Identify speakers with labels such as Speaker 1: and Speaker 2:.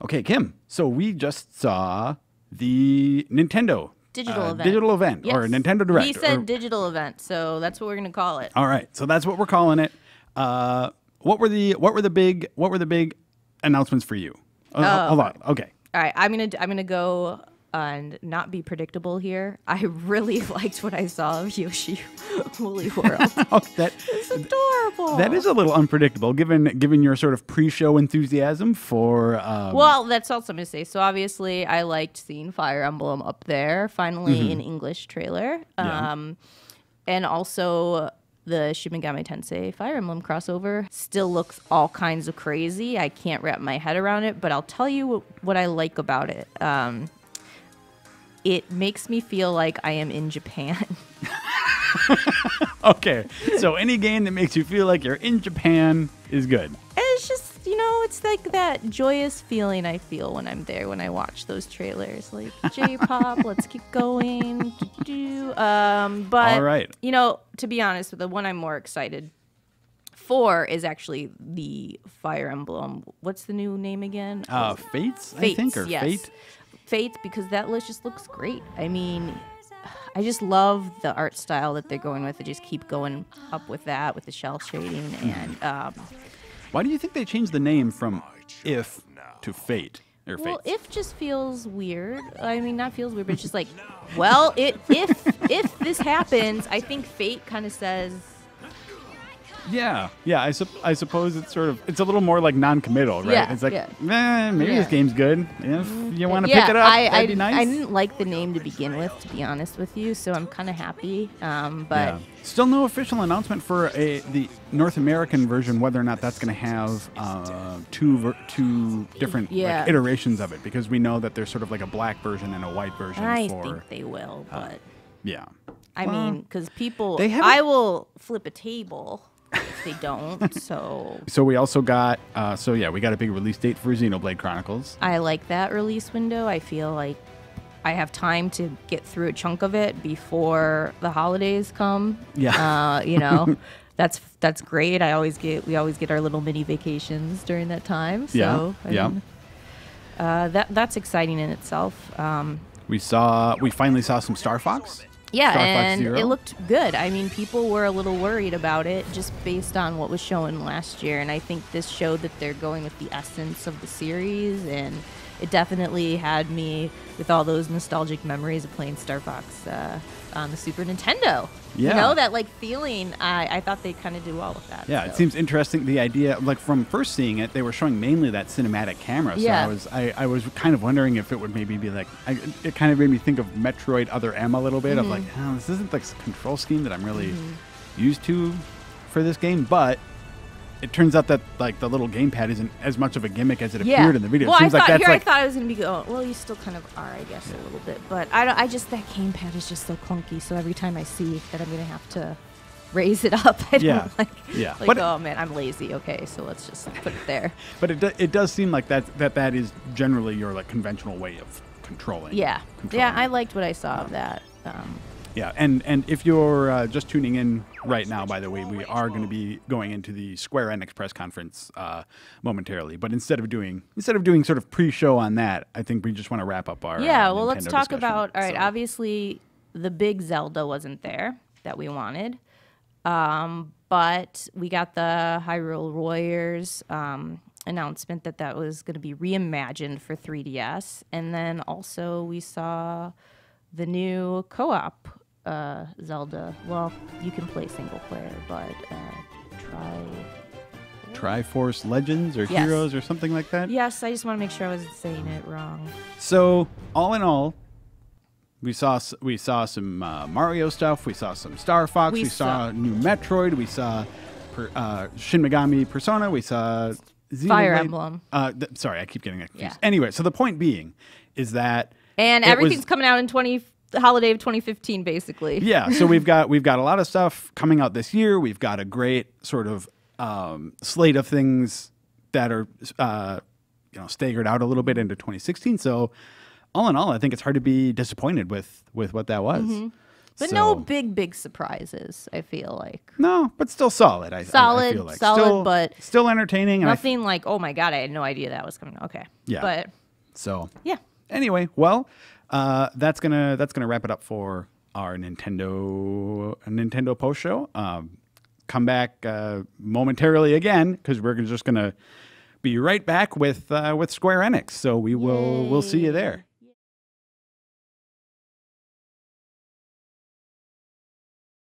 Speaker 1: Okay, Kim. So we just saw the Nintendo
Speaker 2: digital event,
Speaker 1: or Nintendo Direct.
Speaker 2: He said digital event, so that's what we're going to call it.
Speaker 1: All right, so that's what we're calling it. What were the big announcements for you? Hold on. Okay.
Speaker 2: All right, I'm gonna go and not be predictable here. I really liked what I saw of Yoshi Woolly World. It's adorable.
Speaker 1: That is a little unpredictable, given your sort of pre-show enthusiasm for.
Speaker 2: Well, that's also I'm gonna say. So obviously, I liked seeing Fire Emblem up there, finally in English trailer, and also the Shin Megami Tensei Fire Emblem crossover still looks all kinds of crazy. I can't wrap my head around it, but I'll tell you what I like about it. It makes me feel like I am in Japan.
Speaker 1: Okay, so any game that makes you feel like you're in Japan is good.
Speaker 2: It's just, it's like that joyous feeling I feel when I'm there, when I watch those trailers. Like, J-pop, let's keep going. But,
Speaker 1: all right.
Speaker 2: To be honest, the one I'm more excited for is actually the Fire Emblem. What's the new name again?
Speaker 1: Fates,
Speaker 2: Fates,
Speaker 1: I think, or
Speaker 2: yes.
Speaker 1: Fate?
Speaker 2: Fates, because that list just looks great. I mean, I just love the art style that they're going with. They just keep going up with that, with the shell shading. And
Speaker 1: why do you think they changed the name from If to Fate? Or
Speaker 2: well,
Speaker 1: Fates?
Speaker 2: If just feels weird. I mean, not feels weird, but it's just like, well, if this happens, I think Fate kind of says.
Speaker 1: Yeah. I suppose it's it's a little more like non-committal, right?
Speaker 2: Yeah,
Speaker 1: it's like,
Speaker 2: yeah.
Speaker 1: maybe this game's good. If you want to pick it up, that'd be nice.
Speaker 2: I didn't like the name to begin with, to be honest with you, so I'm kind of happy. But
Speaker 1: still no official announcement for the North American version, whether or not that's going to have two different iterations of it, because we know that there's sort of like a black version and a white version.
Speaker 2: I think they will, but
Speaker 1: yeah.
Speaker 2: I mean, because people, I will flip a table. If they don't, so
Speaker 1: we also got we got a big release date for Xenoblade Chronicles.
Speaker 2: I like that release window. I feel like I have time to get through a chunk of it before the holidays come. That's great. We always get our little mini vacations during that time. So that's exciting in itself.
Speaker 1: We finally saw some Star Fox.
Speaker 2: Yeah,
Speaker 1: Star
Speaker 2: and
Speaker 1: Fox Zero.
Speaker 2: It looked good. I mean, people were a little worried about it just based on what was shown last year, and I think this showed that they're going with the essence of the series, and it definitely had me with all those nostalgic memories of playing Star Fox on the Super Nintendo.
Speaker 1: Yeah.
Speaker 2: That like feeling, I thought they kind of did well with that.
Speaker 1: Yeah, so. It seems interesting. The idea, like from first seeing it, they were showing mainly that cinematic camera. So I was kind of wondering if it would maybe be like, it kind of made me think of Metroid Other M a little bit of like, this isn't like a control scheme that I'm really used to for this game, but it turns out that like the little gamepad isn't as much of a gimmick as it appeared in the video.
Speaker 2: Well,
Speaker 1: it seems
Speaker 2: I
Speaker 1: like
Speaker 2: thought I was going to be going, well, you still kind of are, I guess, a little bit. But I just, that gamepad is just so clunky. So every time I see that I'm going to have to raise it up, I don't like, oh man, I'm lazy. Okay, so let's just put it there.
Speaker 1: But it does seem like that is generally your like conventional way of controlling.
Speaker 2: Yeah, I liked what I saw of that.
Speaker 1: Yeah, and if you're just tuning in right now, by the way, we are going to be going into the Square Enix press conference momentarily. But instead of doing sort of pre-show on that, I think we just want to wrap up our
Speaker 2: well,
Speaker 1: Nintendo
Speaker 2: let's talk
Speaker 1: discussion.
Speaker 2: about. All right, obviously the big Zelda wasn't there that we wanted, but we got the Hyrule Warriors announcement that was going to be reimagined for 3DS, and then also we saw the new co-op Zelda. Well, you can play single player, but
Speaker 1: Triforce Legends or Heroes or something like that?
Speaker 2: Yes, I just want to make sure I wasn't saying it wrong.
Speaker 1: So, all in all, we saw some Mario stuff, we saw some Star Fox, we saw new Metroid, we saw Shin Megami Persona, we saw Xenoblade.
Speaker 2: Fire Emblem.
Speaker 1: Sorry, I keep getting confused.
Speaker 2: Yeah.
Speaker 1: Anyway, so the point being is that
Speaker 2: everything's coming out in the holiday of 2015, basically.
Speaker 1: Yeah, so we've got a lot of stuff coming out this year. We've got a great sort of slate of things that are staggered out a little bit into 2016. So all in all, I think it's hard to be disappointed with what that was.
Speaker 2: But no big surprises, I feel like.
Speaker 1: No, but still solid. I feel like.
Speaker 2: Solid, but
Speaker 1: still entertaining.
Speaker 2: Nothing like, oh my God, I had no idea that was coming. Okay.
Speaker 1: Yeah.
Speaker 2: But
Speaker 1: so
Speaker 2: yeah.
Speaker 1: Anyway, well, that's gonna wrap it up for our Nintendo post show. Come back momentarily again because we're just gonna be right back with Square Enix. So we'll see you there.